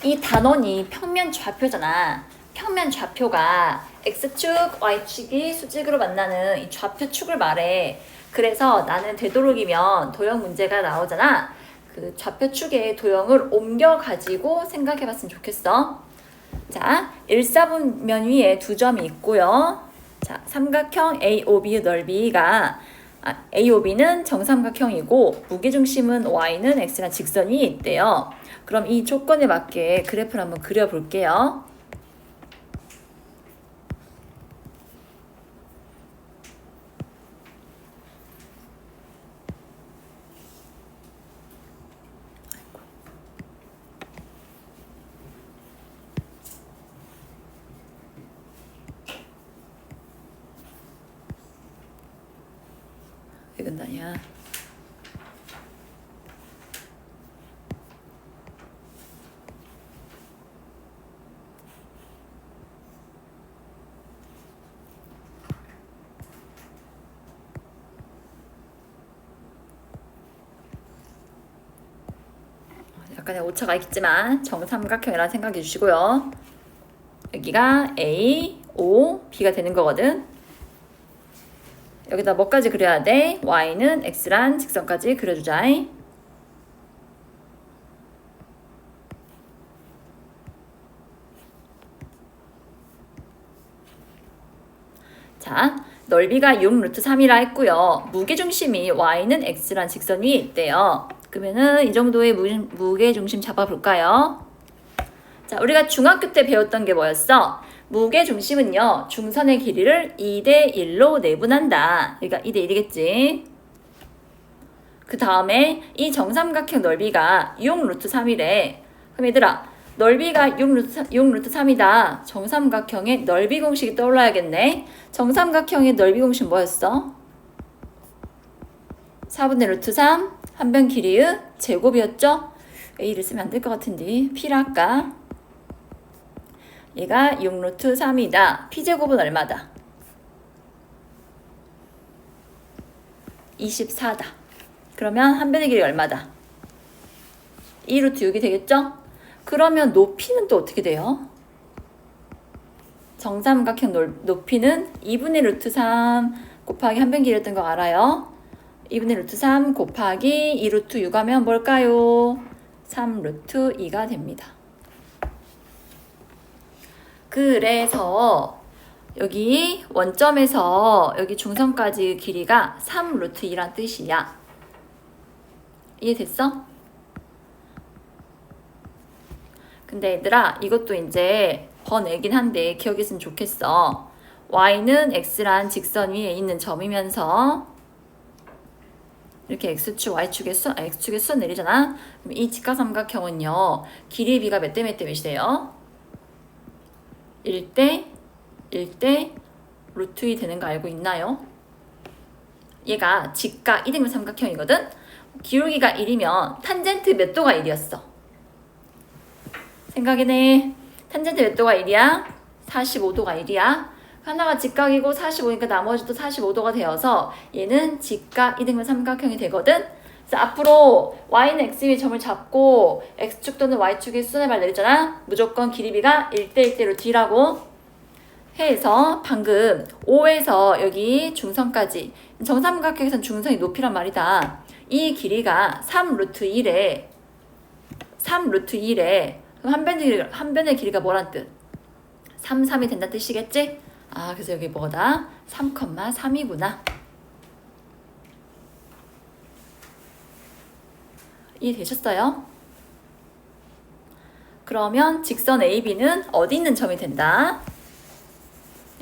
이 단원이 평면 좌표잖아. 평면 좌표가 X축, Y축이 수직으로 만나는 이 좌표축을 말해. 그래서 나는 되도록이면 도형 문제가 나오잖아. 그 좌표축의 도형을 옮겨가지고 생각해봤으면 좋겠어. 자, 1사분면 위에 두 점이 있고요. 자, 삼각형 AOB의 넓이가 AOB는 정삼각형이고 무게중심은 Y는 X란 직선이 있대요. 그럼 이 조건에 맞게 그래프를 한번 그려볼게요. 왜 근다냐? 약간의 오차가 있겠지만 정삼각형이라는 생각해 주시고요. 여기가 A, O, B가 되는 거거든. 여기다 뭐까지 그려야 돼? Y는 X란 직선까지 그려주자. 자, 넓이가 6 루트 3이라 했고요. 무게중심이 Y는 X란 직선 위에 있대요. 그러면은 이 정도의 무게중심 잡아볼까요? 자, 우리가 중학교 때 배웠던 게 뭐였어? 무게중심은요, 중선의 길이를 2대1로 내분한다. 그러니까 2대1이겠지. 그 다음에 이 정삼각형 넓이가 6 루트 3이래. 그럼 얘들아, 넓이가 6 루트 3이다. 정삼각형의 넓이 공식이 떠올라야겠네. 정삼각형의 넓이 공식 뭐였어? 4분의 루트 3, 한변 길이의 제곱이었죠? A를 쓰면 안 될 것 같은데. P라 할까? 얘가 6 루트 3이다. P제곱은 얼마다? 24다. 그러면 한변의 길이 얼마다? 2 루트 6이 되겠죠? 그러면 높이는 또 어떻게 돼요? 정삼각형 높이는 2분의 루트 3 곱하기 한변 길이였던 거 알아요? 2분의 루트 3 곱하기 2 루트 6 하면 뭘까요? 3 루트 2가 됩니다. 그래서 여기 원점에서 여기 중선까지 길이가 3 루트 2란 뜻이야. 이해됐어? 근데 얘들아, 이것도 이제 번외긴 한데 기억했으면 좋겠어. Y는 X란 직선 위에 있는 점이면서 이렇게 X축, X축의 수 내리잖아? 그럼 이 직각삼각형은요, 길이 비가 몇 대 몇 대 몇이 돼요? 1대 1대 루트 2 되는 거 알고 있나요? 얘가 직각 2등분 삼각형이거든? 기울기가 1이면 탄젠트 몇 도가 1이었어? 생각이네. 탄젠트 몇 도가 1이야? 45도가 1이야. 하나가 직각이고 45니까 나머지도 45도가 되어서 얘는 직각 2등분 삼각형이 되거든? 그래서 앞으로 Y는 X의 점을 잡고 X축 또는 Y축의 수선의 발 내렸잖아? 무조건 길이비가 1대 1대로 D라고 해서 방금 5에서 여기 중선까지 정삼각형에선 중선이 높이란 말이다. 이 길이가 3 루트 1에 3 루트 1에 한 변의 길이가 뭐란 뜻? 3, 3이 된다는 뜻이겠지? 아, 그래서 여기 뭐다? 3,3이구나. 이해되셨어요? 그러면 직선 AB는 어디 있는 점이 된다?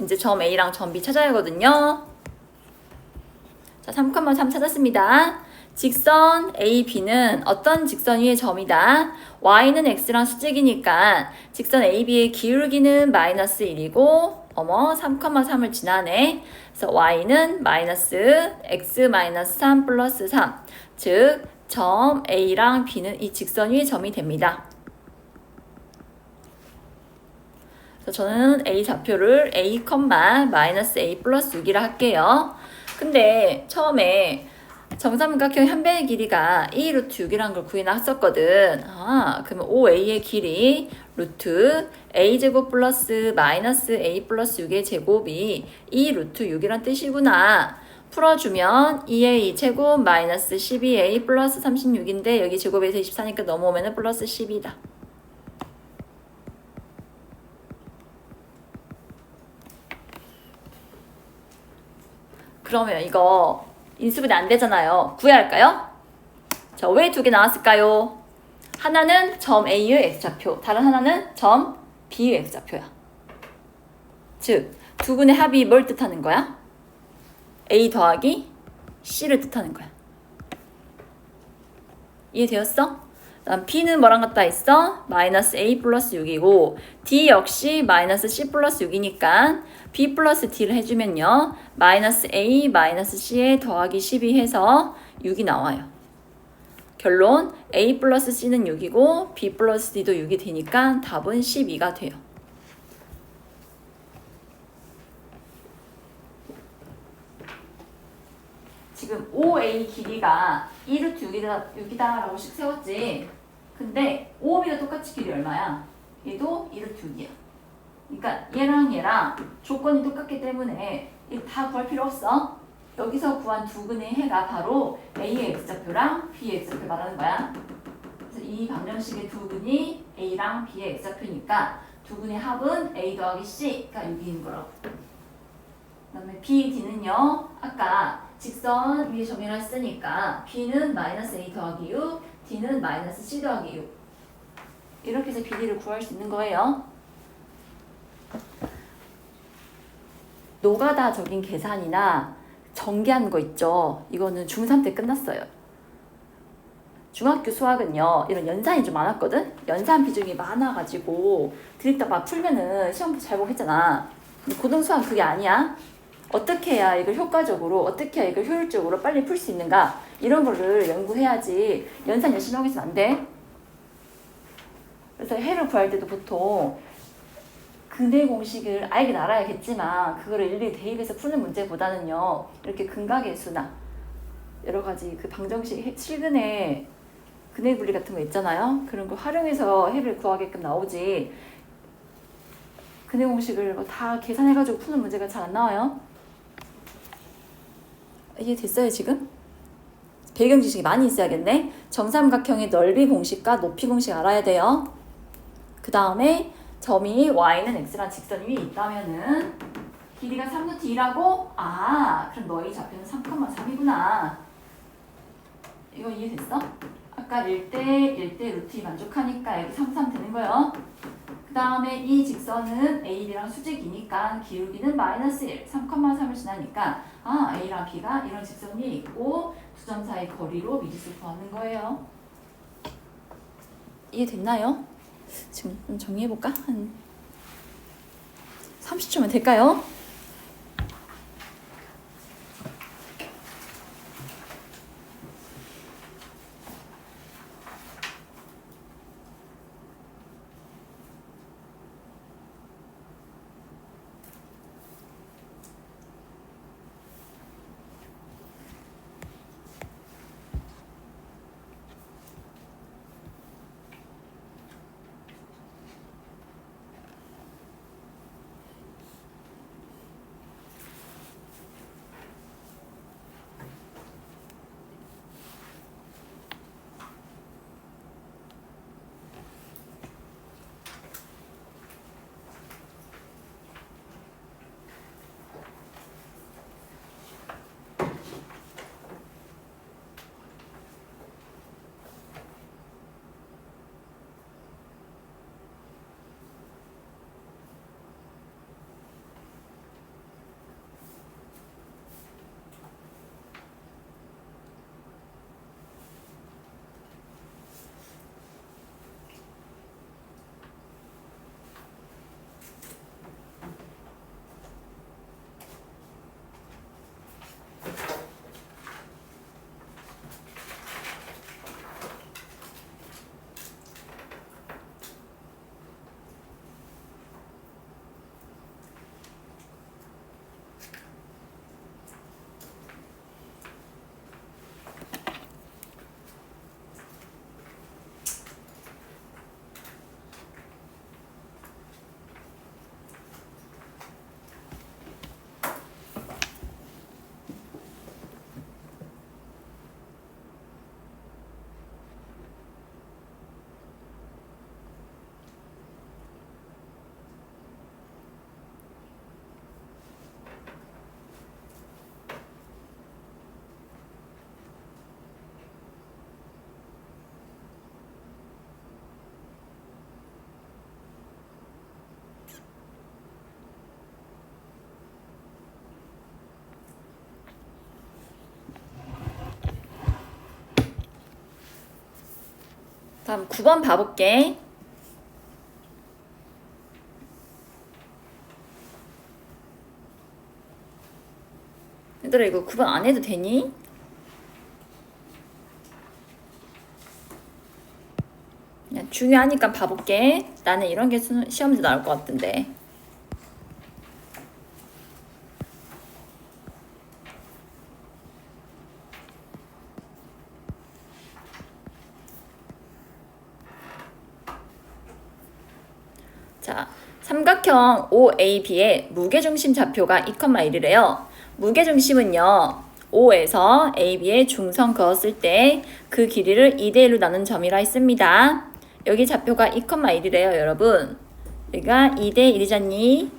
이제 점 A랑 점 B 찾아야 하거든요. 자, 3,3 찾았습니다. 직선 AB는 어떤 직선 위의 점이다? Y는 X랑 수직이니까 직선 AB의 기울기는 마이너스 1이고 3,3을 지나네. 그래서 Y는 마이너스 X 마이너스 3 플러스 3. 즉, 점 A랑 B는 이 직선 위의 점이 됩니다. 그래서 저는 A 좌표를 A, 마이너스 A 플러스 6이라 할게요. 근데 처음에 정삼각형 한 변의 길이가 a 루트 6이라는 걸 구해놨었거든. 그러면 OA의 길이 루트 a제곱 플러스 마이너스 a 플러스 6의 제곱이 2 루트 6이란 뜻이구나. 풀어주면 2a 제곱 마이너스 12a 플러스 36인데 여기 제곱에서 24니까 넘어오면 플러스 10이다. 그러면 이거 인수분해 안 되잖아요. 구해야 할까요? 자, 왜 두 개 나왔을까요? 하나는 점 A의 X좌표, 다른 하나는 점 B의 X좌표야. 즉, 두 근의 합이 뭘 뜻하는 거야? A 더하기 C를 뜻하는 거야. 이해되었어? 다음 B는 뭐랑 같다 있어? 마이너스 A 플러스 6이고 D 역시 마이너스 C 플러스 6이니까 B 플러스 D를 해주면요. 마이너스 A 마이너스 C에 더하기 12 해서 6이 나와요. 결론 A 플러스 C는 6이고 B 플러스 D도 6이 되니까 답은 12가 돼요. 지금 OA 길이가 2루트 6이다라고 식 세웠지. 근데 OB가 똑같이 길이 얼마야? 얘도 2루트 6이야. 그러니까 얘랑 조건이 똑같기 때문에 다 구할 필요 없어. 여기서 구한 두 근의 해가 바로 A의 X좌표랑 B의 X좌표 말하는 거야. 그래서 이 방정식의 두 근이 A랑 B의 X좌표니까 두 근의 합은 A 더하기 C가 6인 거라고. 그 다음에 B, D는요. 아까 직선 위에 정의를 했으니까 B는 마이너스 A 더하기 6, D는 마이너스 C 더하기 6. 이렇게 해서 BD를 구할 수 있는 거예요. 노가다적인 계산이나 전개하는 거 있죠. 이거는 중3 때 끝났어요. 중학교 수학은요. 이런 연산이 좀 많았거든. 연산 비중이 많아가지고 드립다 막 풀면은 시험도 잘 보고 했잖아. 근데 고등 수학은 그게 아니야. 어떻게 해야 이걸 효과적으로, 어떻게 해야 이걸 효율적으로 빨리 풀 수 있는가, 이런 거를 연구해야지. 연산 열심히 하고 있으면 안 돼. 그래서 해를 구할 때도 보통 근해 공식을 알긴 알아야겠지만 그거를 일일이 대입해서 푸는 문제보다는요, 이렇게 근각계수나 여러 가지 그 방정식 실근의 근해 분리 같은 거 있잖아요. 그런 거 활용해서 해를 구하게끔 나오지, 근해 공식을 다 계산해가지고 푸는 문제가 잘 안 나와요. 이해 됐어요 지금? 배경 지식이 많이 있어야겠네. 정삼각형의 넓이 공식과 높이 공식 알아야 돼요. 그 다음에 점이 y는 x란 직선 위에 있다면은 길이가 3루트 2라고? 그럼 너희 좌표는 3,3이구나. 이거 이해됐어? 아까 1대 루트 2 만족하니까 여기 3, 3 되는 거예요. 그 다음에 이 직선은 AB랑 수직이니까 기울기는 마이너스 1, 3,3을 지나니까 A랑 B가 이런 직선 위에 있고 두 점 사이 거리로 미지수 구하는 거예요. 이해됐나요? 지금 좀 정리해볼까? 한 30초면 될까요? 다음 9번 봐볼게. 얘들아 이거 9번 안 해도 되니? 그냥 중요하니까 봐볼게. 나는 이런 게 시험 문제 나올 것 같던데. 자, 삼각형 OAB의 무게중심 좌표가 2,1이래요. 무게중심은요, O에서 AB의 중선 그었을 때 그 길이를 2대1로 나눈 점이라 했습니다. 여기 좌표가 2,1이래요, 여러분. 여기가 2대1이잖니?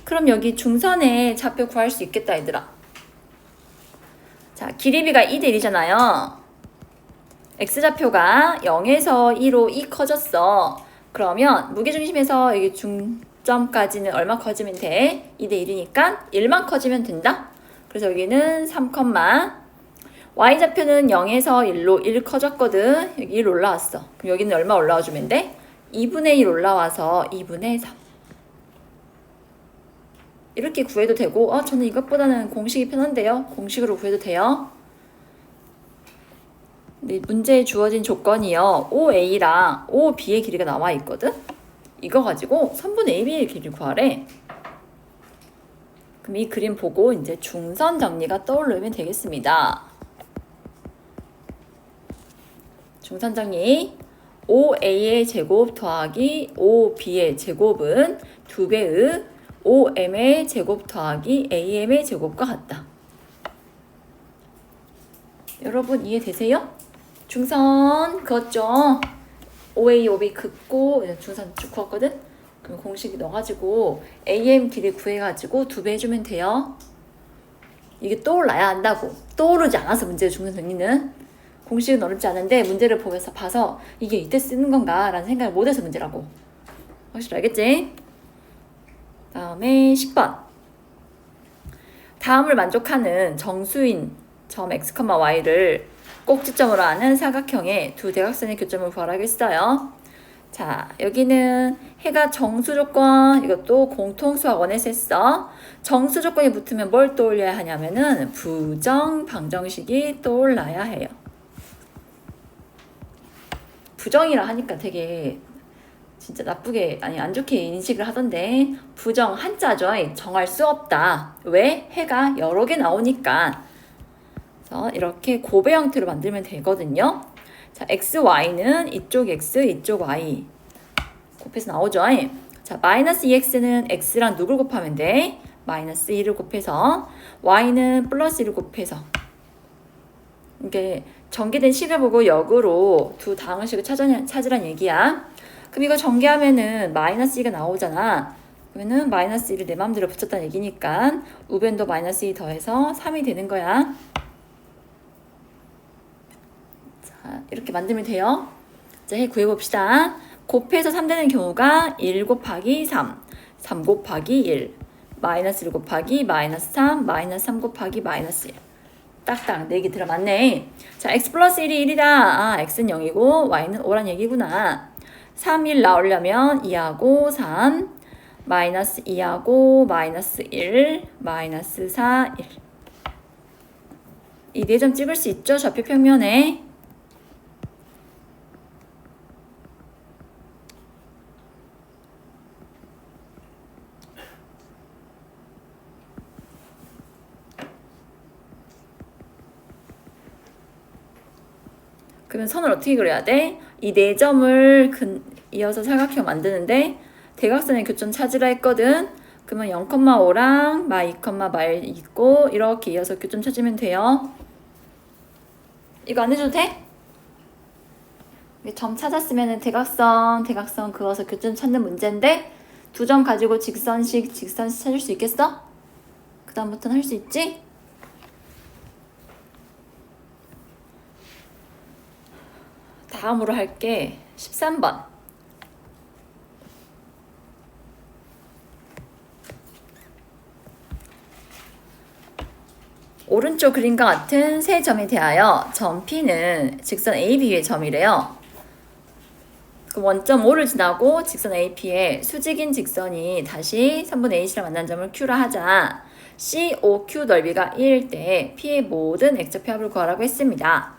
그럼 여기 중선의 좌표 구할 수 있겠다, 얘들아. 자, 길이비가 2대1이잖아요. X좌표가 0에서 2로 2 커졌어. 그러면 무게중심에서 여기 중점까지는 얼마 커지면 돼? 2대1이니까 1만 커지면 된다. 그래서 여기는 3, Y좌표는 0에서 1로 1 커졌거든. 여기 1 올라왔어. 그럼 여기는 얼마 올라와주면 돼? 2분의 1 올라와서 2분의 3. 이렇게 구해도 되고, 저는 이것보다는 공식이 편한데요. 공식으로 구해도 돼요. 네, 문제에 주어진 조건이요. OA랑 OB의 길이가 나와 있거든? 이거 가지고 선분 AB의 길이를 구하래. 그럼 이 그림 보고 이제 중선 정리가 떠오르면 되겠습니다. 중선 정리. OA의 제곱 더하기 OB의 제곱은 2배의 OM의 제곱 더하기 AM의 제곱과 같다. 여러분 이해되세요? 중선 그었죠? OA, OB 긋고 중선 쭉 그었거든? 그럼 공식 넣어가지고 AM 길이 구해가지고 2배 해주면 돼요. 이게 떠올라야 한다고. 떠오르지 않아서 문제 중선 정리는. 공식은 어렵지 않은데 문제를 보면서 봐서 이게 이때 쓰는 건가 라는 생각을 못해서 문제라고. 확실히 알겠지? 다음에 10번. 다음을 만족하는 정수인 점 x, y를 꼭지점으로 하는 사각형의 두 대각선의 교점을 구하라겠어요. 자, 여기는 해가 정수 조건, 이것도 공통수학원에서 했어. 정수 조건이 붙으면 뭘 떠올려야 하냐면은 부정, 방정식이 떠올라야 해요. 부정이라 하니까 되게 진짜 나쁘게, 아니 안 좋게 인식을 하던데, 부정 한자죠. 정할 수 없다. 왜? 해가 여러 개 나오니까. 그래서 이렇게 고배 형태로 만들면 되거든요. 자, x, y는 이쪽 x, 이쪽 y 곱해서 나오죠. 자, 마이너스 2x는 x랑 누굴 곱하면 돼? 마이너스 2를 곱해서, y는 플러스 1을 곱해서. 이게 전개된 식을 보고 역으로 두 다항식을 찾으란 얘기야. 그럼 이거 전개하면은 마이너스 2가 나오잖아. 그러면은 마이너스 2를 내 맘대로 붙였다는 얘기니까 우변도 마이너스 2 더해서 3이 되는 거야. 자, 이렇게 만들면 돼요. 자, 해 구해봅시다. 곱해서 3 되는 경우가 1 곱하기 3, 3 곱하기 1, 마이너스 1 곱하기 마이너스 3, 마이너스 3 곱하기 마이너스 1. 딱딱 4개 들어맞네. 자, x 플러스 1이 1이다. x는 0이고 y는 5란 얘기구나. 3, 1 나오려면 2하고 3, 마이너스 2하고 마이너스 1, 마이너스 4, 1. 이 4점 찍을 수 있죠? 좌표 평면에. 그러면 선을 어떻게 그려야 돼? 이 4점을 이어서 사각형 만드는데 대각선의 교점 찾으라 했거든. 그러면 0,5랑 마 2, 마1 있고 이렇게 이어서 교점 찾으면 돼요. 이거 안 해줘도 돼? 점 찾았으면 대각선 그어서 교점 찾는 문제인데 2점 가지고 직선식 찾을 수 있겠어? 그 다음부터는 할 수 있지? 다음으로 할게 13번. 오른쪽 그림과 같은 세 점에 대하여 점 P는 직선 AB의 점이래요. 그럼 원점 O를 지나고 직선 AP에 수직인 직선이 다시 3분의 AC랑 만난 점을 Q라 하자. COQ 넓이가 1일 때 P의 모든 X좌표 합을 구하라고 했습니다.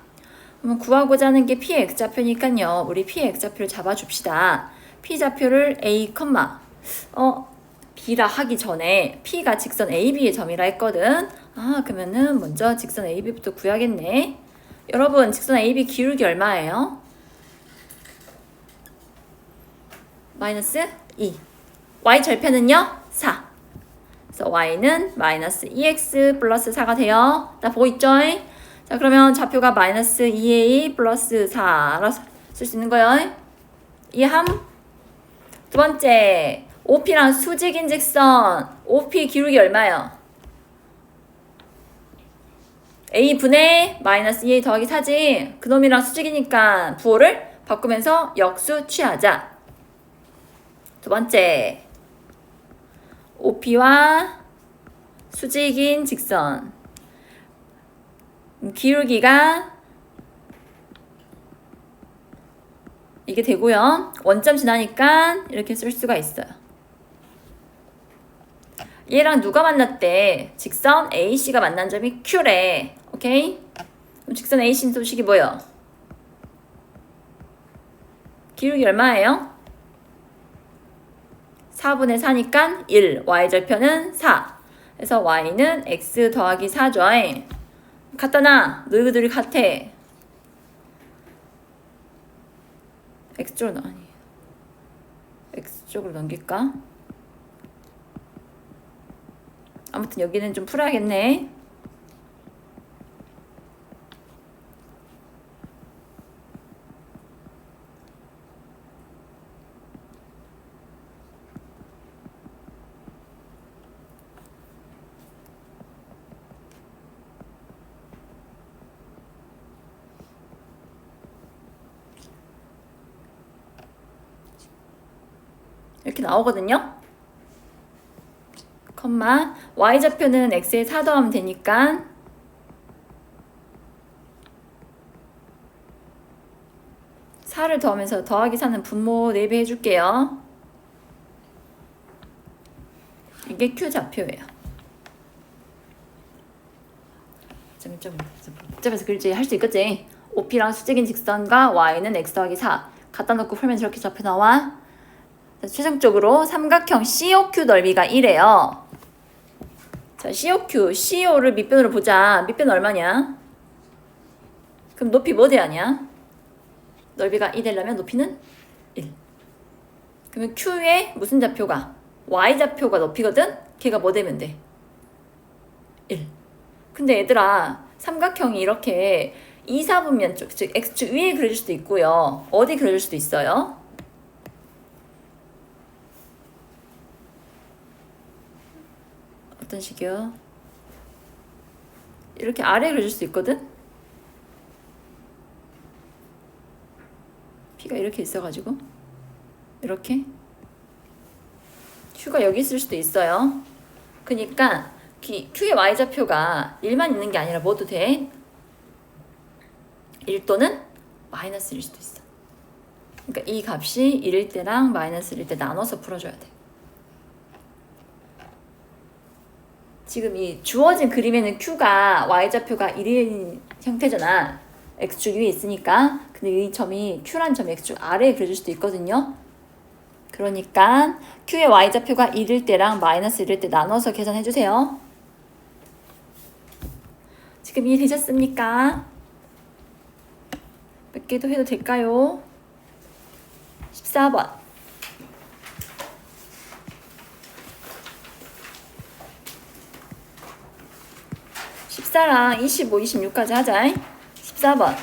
그러면 구하고자 하는 게 P의 X좌표니까요. 우리 P의 X좌표를 잡아줍시다. P좌표를 A, B라 하기 전에 P가 직선 AB의 점이라 했거든. 그러면은 먼저 직선 AB부터 구해야겠네. 여러분, 직선 AB 기울기 얼마예요? 마이너스 2. Y 절편은요? 4. 그래서 Y는 마이너스 2X 플러스 4가 돼요. 나 보고 있죠? 자, 그러면 좌표가 마이너스 2A 플러스 4라 쓸 수 있는 거예요. 이해함? 두 번째, OP랑 수직인 직선. OP 기울기 얼마예요? A 분의 마이너스 2A 더하기 4지. 그놈이랑 수직이니까 부호를 바꾸면서 역수 취하자. 두 번째, OP와 수직인 직선. 기울기가 이게 되고요. 원점 지나니까 이렇게 쓸 수가 있어요. 얘랑 누가 만났대? 직선 AC가 만난 점이 Q래. 오케이? 그럼 직선 AC 소식이 뭐예요? 기울기 얼마예요? 4분의 4니까 1. Y절편은 4. 그래서 Y는 X 더하기 4죠. 같다나? 너희들이 같아. X쪽으로 아니. X쪽으로 넘길까? 아무튼 여기는 좀 풀어야겠네. 이렇게 나오거든요. 컴마 Y좌표는 X에 4 더하면 되니까 4를 더하면서 더하기 4는 분모 4배 해줄게요. 이게 Q좌표예요. 좀 복잡해서 글지 할 수 있겠지? OP랑 수직인 직선과 Y는 X 더하기 4 갖다 놓고 풀면 저렇게 좌표 나와. 최종적으로 삼각형 COQ 넓이가 1이에요. 자, COQ, CO를 밑변으로 보자. 밑변 얼마냐? 그럼 높이 뭐 돼야냐? 넓이가 2 되려면 높이는 1. 그러면 Q의 무슨 좌표가? Y좌표가 높이거든? 걔가 뭐 되면 돼? 1. 근데 얘들아, 삼각형이 이렇게 2, 4분면 쪽, 즉 X축 위에 그려질 수도 있고요. 어디 그려질 수도 있어요? 어떤 식이요? 이렇게 아래에 그려질 수 있거든? P가 이렇게 있어가지고 이렇게 Q가 여기 있을 수도 있어요. 그니까 Q의 Y좌표가 1만 있는 게 아니라 뭐도 돼? 1 또는 마이너스 1일 수도 있어. 그러니까 이 값이 1일 때랑 마이너스 1일 때 나눠서 풀어줘야 돼. 지금 이 주어진 그림에는 Q가 Y좌표가 1인 형태잖아. X축 위에 있으니까. 근데 이 점이 Q란 점이 X축 아래에 그려질 수도 있거든요. 그러니까 Q의 Y좌표가 1일 때랑 마이너스 1일 때 나눠서 계산해주세요. 지금 이해되셨습니까? 몇 개 더 해도 될까요? 14번. 14랑 25, 26까지 하자. 14번.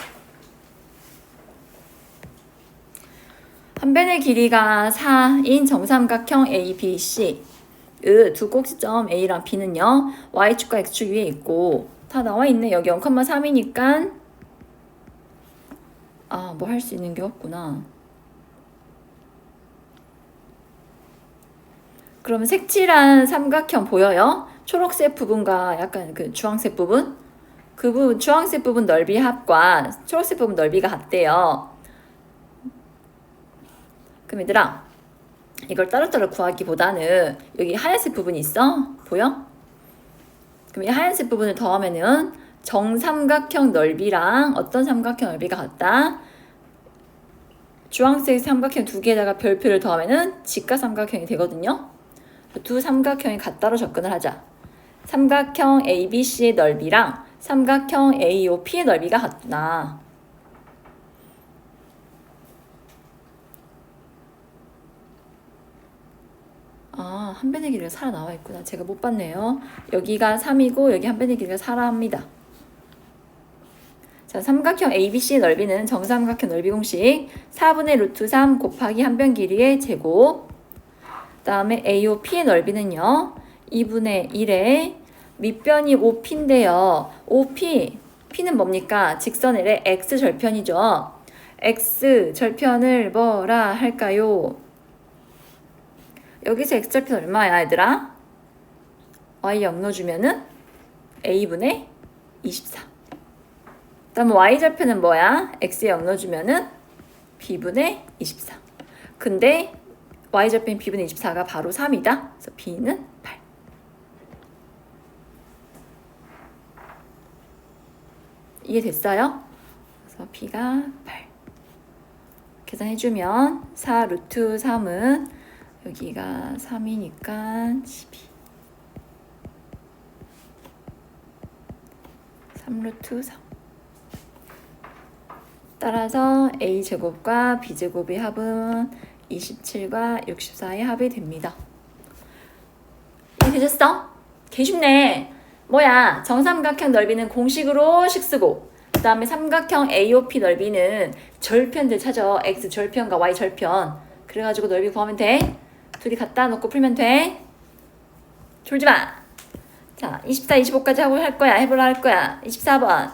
한 변의 길이가 4인 정삼각형 ABC. 두 꼭지점 A랑 B는요. Y축과 X축 위에 있고 다 나와 있네. 여기 0,3이니까 뭐 할 수 있는 게 없구나. 그러면 색칠한 삼각형 보여요? 초록색 부분과 약간 그 주황색 부분? 그 부분 주황색 부분 넓이 합과 초록색 부분 넓이가 같대요. 그럼 얘들아 이걸 따로따로 구하기보다는 여기 하얀색 부분이 있어? 보여? 그럼 이 하얀색 부분을 더하면은 정삼각형 넓이랑 어떤 삼각형 넓이가 같다? 주황색 삼각형 두 개에다가 별표를 더하면은 직각삼각형이 되거든요. 두 삼각형이 같다로 접근을 하자. 삼각형 ABC의 넓이랑 삼각형 AOP의 넓이가 같구나. 아, 한 변의 길이가 4라 나와 있구나. 제가 못 봤네요. 여기가 3이고 여기 한 변의 길이가 4라 합니다. 자, 삼각형 ABC의 넓이는 정삼각형 넓이 공식 4분의 루트 3 곱하기 한 변 길이의 제곱. 그 다음에 AOP의 넓이는요. 2분의 1의 밑변이 5p인데요. 5p, p는 뭡니까? 직선의 x절편이죠. x절편을 뭐라 할까요? 여기서 x절편 얼마야 얘들아? y 0 넣어주면은 a분의 24. 그다음 y절편은 뭐야? x에 0 넣어주면은 b분의 24. 근데 y절편 b분의 24가 바로 3이다. 그래서 b는 8. 이해됐어요? 그래서 b가 8. 계산해주면 4 루트 3은 여기가 3이니까 12. 3 루트 3. 따라서 a제곱과 b제곱의 합은 27과 64의 합이 됩니다. 이해되셨어? 개 쉽네. 뭐야? 정삼각형 넓이는 공식으로 식 쓰고 그 다음에 삼각형 AOP 넓이는 절편들 찾아. x절편과 y절편. 그래가지고 넓이 구하면 돼. 둘이 갖다 놓고 풀면 돼. 졸지 마. 자, 24, 25까지 하고 할 거야. 해보라 할 거야. 24번.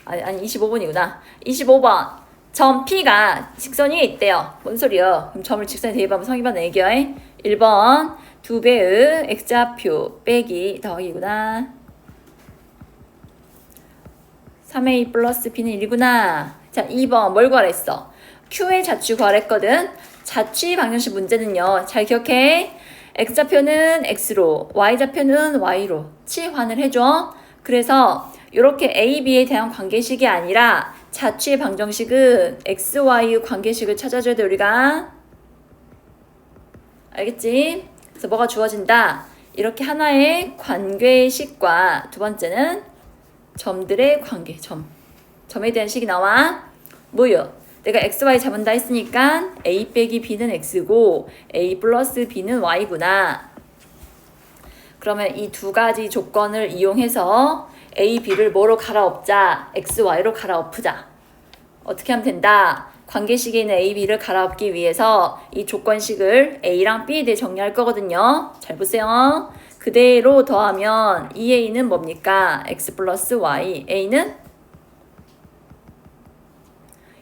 아니 25번이구나. 25번. 점 P가 직선이 있대요. 뭔 소리야? 그럼 점을 직선에 대입하면 성립한 애교. 1번 2배의 x좌표 빼기 더하기구나. 3a 플러스 b는 1이구나. 자, 2번 뭘 구하랬어? q의 좌추 구하랬거든. 좌추 방정식 문제는요. 잘 기억해. x좌표는 x로, y좌표는 y로 치환을 해줘. 그래서 이렇게 a, b에 대한 관계식이 아니라 좌추의 방정식은 x, y 관계식을 찾아줘야 돼 우리가. 알겠지? 그래서 뭐가 주어진다? 이렇게 하나의 관계식과 두 번째는 점들의 관계, 점에 대한 식이 나와. 뭐요? 내가 x, y 잡은다 했으니까 a 빼기 b는 x고 a 플러스 b는 y구나. 그러면 이 두 가지 조건을 이용해서 a, b를 뭐로 갈아엎자? x, y로 갈아엎자. 어떻게 하면 된다? 관계식에 있는 a, b를 갈아엎기 위해서 이 조건식을 a랑 b에 대해 정리할 거거든요. 잘 보세요. 그대로 더하면 2a는 뭡니까? x 플러스 y. a는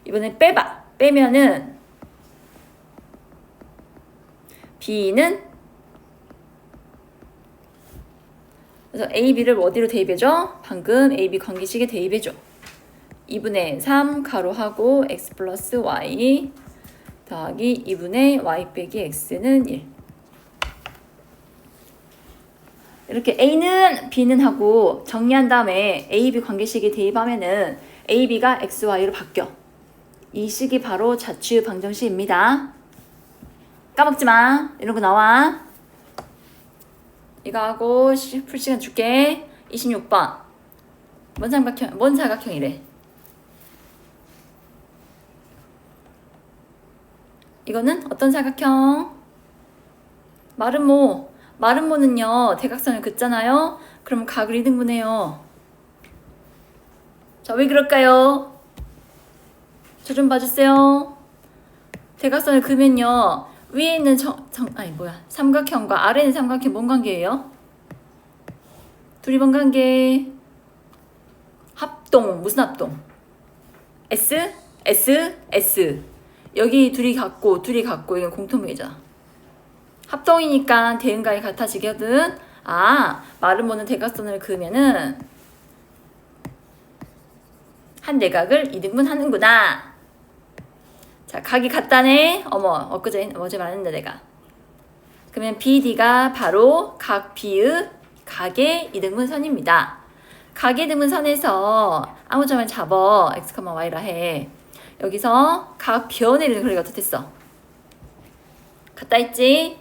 이번에 빼봐. 빼면은 b는 그래서 a, b를 어디로 대입해줘? 방금 a, b 관계식에 대입해줘. 2분의 3 가로하고 x 플러스 y 더하기 2분의 y 빼기 x는 1. 이렇게 a는 b는 하고 정리한 다음에 a, b 관계식에 대입하면은 a, b가 x, y로 바뀌어. 이 식이 바로 좌추 방정식입니다. 까먹지 마. 이런 거 나와. 이거 하고 풀 시간 줄게. 26번. 뭔 사각형이래? 이거는 어떤 사각형? 마름모. 마름모는요, 대각선을 긋잖아요? 그럼 각을 2등분해요. 자, 왜 그럴까요? 저 좀 봐주세요. 대각선을 그으면요, 위에 있는 삼각형과 아래에 있는 삼각형 뭔 관계예요? 둘이 뭔 관계? 합동. 무슨 합동? S? S? S. 여기 둘이 같고 이건 공통분이잖아. 합동이니까 대응각이 같아지거든. 마른 모는 대각선을 그으면은 한 내각을 2등분 하는구나. 자, 각이 같다네. 어제 말했는데 내가. 그러면 BD가 바로 각 B의 각의 2등분 선입니다. 각의 2등분 선에서 아무 점을 잡아 x, y라 해. 여기서 각 변에 이르는 거리가 어떻겠어? 같다 했지?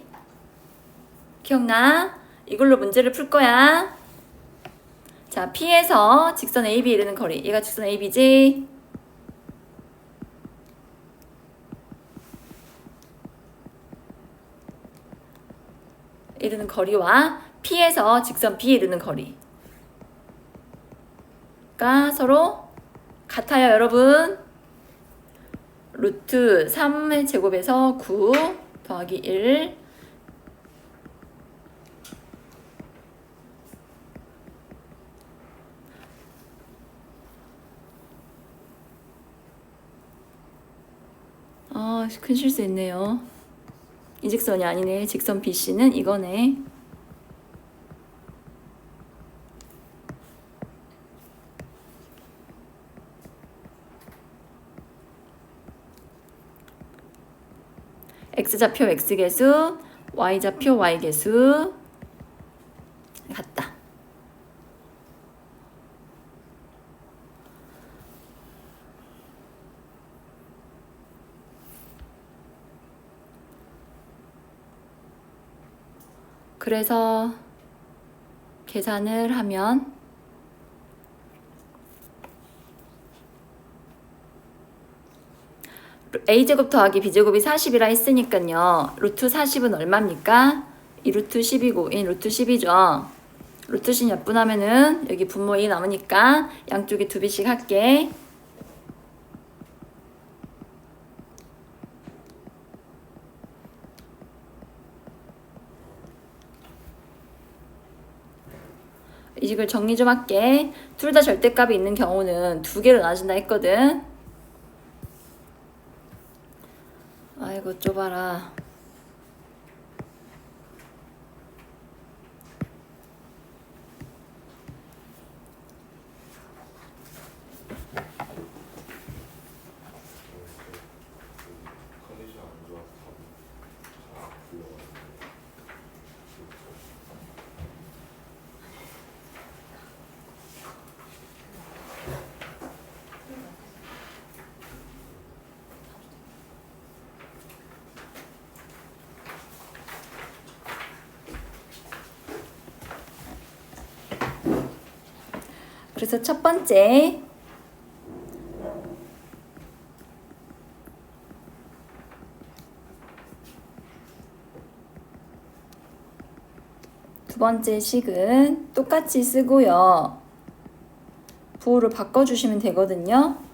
기억나? 이걸로 문제를 풀 거야. 자, P에서 직선 AB 이르는 거리. 얘가 직선 AB지? 이르는 거리와 P에서 직선 B 이르는 거리가 서로 같아요, 여러분. 루트 3의 제곱에서 9 더하기 1 큰 실수했네요. 이 직선이 아니네. 직선 BC는 이거네. X좌표 X계수, Y좌표 Y계수 같다. 그래서 계산을 하면 A제곱 더하기 B제곱이 40이라 했으니까요. 루트 40은 얼마입니까? 이 루트 10이고 이 루트 10이죠. 루트 10 약분하면은 여기 분모 A 남으니까 양쪽에 2배씩 할게. 이 식을 정리 좀 할게. 둘 다 절대값이 있는 경우는 2개로 나눠진다 했거든. 아이고 좁아라. 그래서 첫 번째 두 번째 식은 똑같이 쓰고요. 부호를 바꿔주시면 되거든요.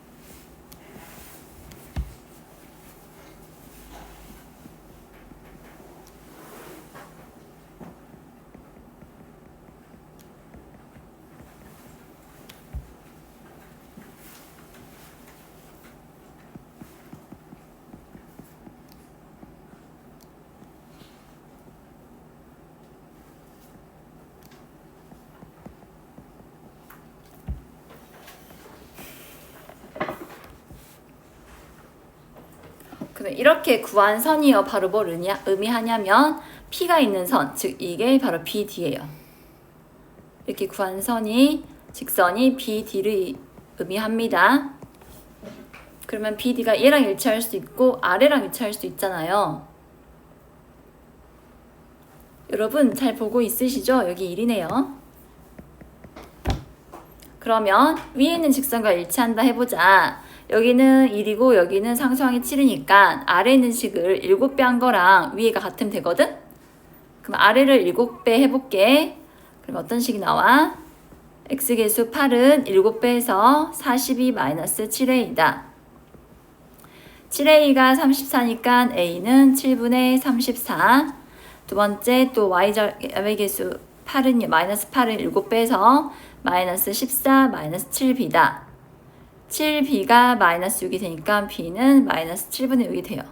그러면 이렇게 구한 선이요. 바로 뭘 의미하냐면 P가 있는 선, 즉 이게 바로 BD예요. 이렇게 구한 선이 직선이 BD를 의미합니다. 그러면 BD가 얘랑 일치할 수 있고 아래랑 일치할 수 있잖아요. 여러분 잘 보고 있으시죠? 여기 1이네요. 그러면 위에 있는 직선과 일치한다 해보자. 여기는 1이고 여기는 상수항이 7이니까 아래에 있는 식을 7배 한 거랑 위에가 같으면 되거든? 그럼 아래를 7배 해볼게. 그럼 어떤 식이 나와? x계수 8은 7배에서 42-7a이다. 7a가 34니까 a는 7분의 34. 두 번째 또 y계수 8은 마이너스 8은 7배에서 마이너스 14 마이너스 7b다. 7b가 마이너스 6이 되니까 b는 마이너스 7분의 6이 돼요.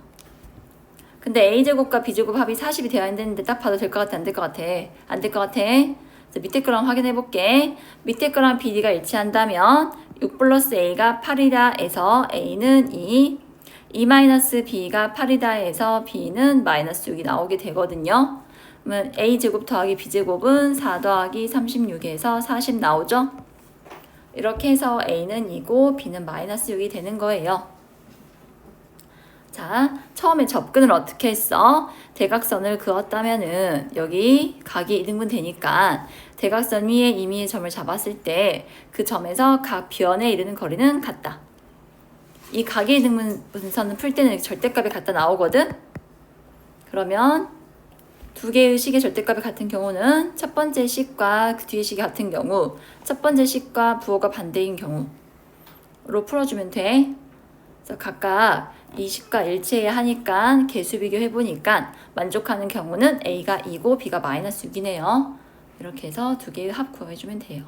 근데 a제곱과 b제곱 합이 40이 되어야 되는데 딱 봐도 될 것 같아? 안 될 것 같아? 안 될 것 같아? 그래서 밑에 거랑 확인해 볼게. 밑에 거랑 bd가 일치한다면 6 플러스 a가 8이다 해서 a는 2, 2 마이너스 b가 8이다 해서 b는 마이너스 6이 나오게 되거든요. 그러면 a제곱 더하기 b제곱은 4 더하기 36에서 40 나오죠? 이렇게 해서 a는 2고 b는 마이너스 6이 되는 거예요. 자, 처음에 접근을 어떻게 했어? 대각선을 그었다면은 여기 각이 2등분 되니까 대각선 위에 임의의 점을 잡았을 때 그 점에서 각 변에 이르는 거리는 같다. 이 각의 2등분 분선을 풀 때는 절대값이 같다 나오거든? 그러면 두 개의 식의 절대값이 같은 경우는 첫 번째 식과 그 뒤의 식이 같은 경우 첫 번째 식과 부호가 반대인 경우로 풀어주면 돼. 그래서 각각 이 식과 일치해야 하니까 개수 비교해보니까 만족하는 경우는 A가 2고 B가 마이너스 6이네요. 이렇게 해서 두 개의 합 구해주면 돼요.